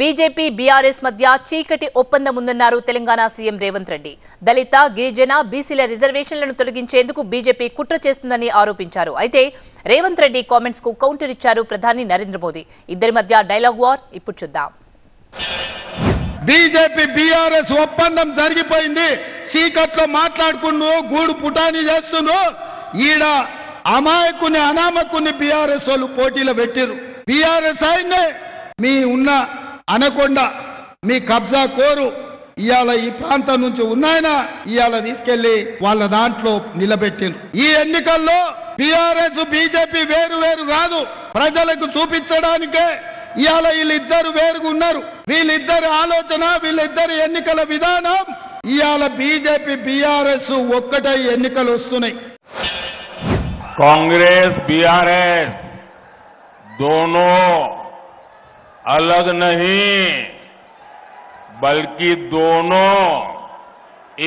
BJP BRS మధ్య చీకటి ఒప్పందం ఉందన్నారు తెలంగాణ సీఎం రేవంత్ రెడ్డి. దళిత, గిరిజన, బీసీల రిజర్వేషన్లను తొలగించేందుకు బీజేపీ కుట్ర చేస్తుందని ఆరోపించారు. అయితే రేవంత్ రెడ్డి కామెంట్స్ కు కౌంటర్ ఇచ్చారు ప్రధాని నరేంద్ర మోదీ. ఇద్దరి మధ్య డైలాగ్ వార్ ఇప్పుడు చూద్దాం. బీజేపీ బీఆర్ఎస్ ఒప్పందం జరిగిపోయింది. చీకట్లో మాట్లాడుకుంటూ గూడు పుటాని చేస్తుండ్రు. ఈడ అమాయకుని అనామకుని బీఆర్ఎస్ వాళ్ళు పోటీలో పెట్టిరు. బీఆర్ఎస్ ఆయన్నే మీ ఉన్న అనకొండ మీ కబ్జా కోరు ఇవాళ ఈ ప్రాంతం నుంచి ఉన్నాయన ఇవాళ తీసుకెళ్లి వాళ్ళ దాంట్లో నిలబెట్టిండ్రు. ఈ ఎన్నికల్లో బీఆర్ఎస్ బీజేపీ వేరు వేరు కాదు, ప్రజలకు చూపించడానికే ఇవాళ వీళ్ళిద్దరు వేరుగా ఉన్నారు. వీళ్ళిద్దరి ఆలోచన, వీళ్ళిద్దరి ఎన్నికల విధానం ఇవాళ బీజేపీ బీఆర్ఎస్ ఒక్కటై ఎన్నికలు వస్తున్నాయి. कांग्रेस बीआरएस दोनों अलग नहीं बल्कि दोनों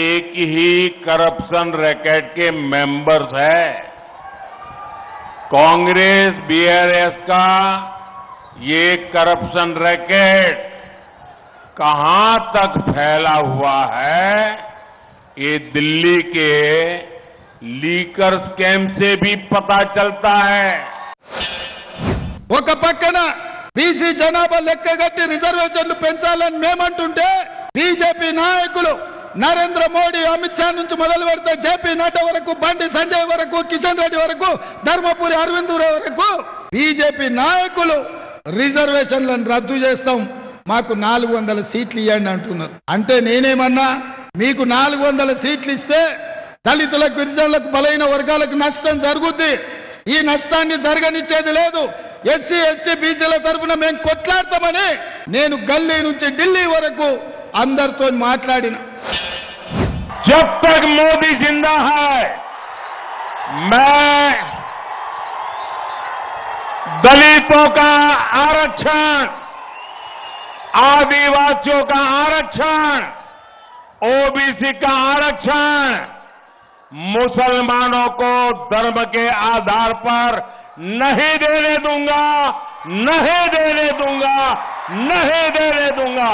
एक ही करप्शन रैकेट के मेंबर्स हैं। कांग्रेस बीआरएस का ये करप्शन रैकेट कहां तक फैला हुआ है, ये दिल्ली के लीकर स्कैम से भी पता चलता है। ఒక పక్కన బీసీ జనాభా లెక్కగట్టి రిజర్వేషన్లు పెంచాలని మేమంటుంటే బీజేపీ నాయకులు నరేంద్ర మోడీ, అమిత్ షా నుంచి మొదలు పెడితే జేపీ నడ్డా వరకు, బండి సంజయ్ వరకు, కిషన్ రెడ్డి వరకు, ధర్మపురి అరవింద్ వరకు బీజేపీ నాయకులు రిజర్వేషన్లను రద్దు చేస్తాం, మాకు 400 సీట్లు ఇవ్వండి అంటున్నారు. అంటే నేనేమన్నా, మీకు 400 సీట్లు ఇస్తే దళితులకు, గిరిజనులకు, బలైన వర్గాలకు నష్టం జరుగుద్ది. ఈ నష్టాన్ని జరగనిచ్చేది లేదు. ఎస్సీ ఎస్టీ బీసీల తరఫున మేము కొట్లాడతామని నేను గల్లీ నుంచి ఢిల్లీ వరకు అందరితో మాట్లాడిన. जब तक मोदी जिंदा है मैं दलितों का आरक्षण, आदिवासियों का आरक्षण, ओबीसी का आरक्षण, मुसलमानों को धर्म के आधार पर नहीं देने दूंगा, नहीं देने दूंगा, नहीं देने दूंगा।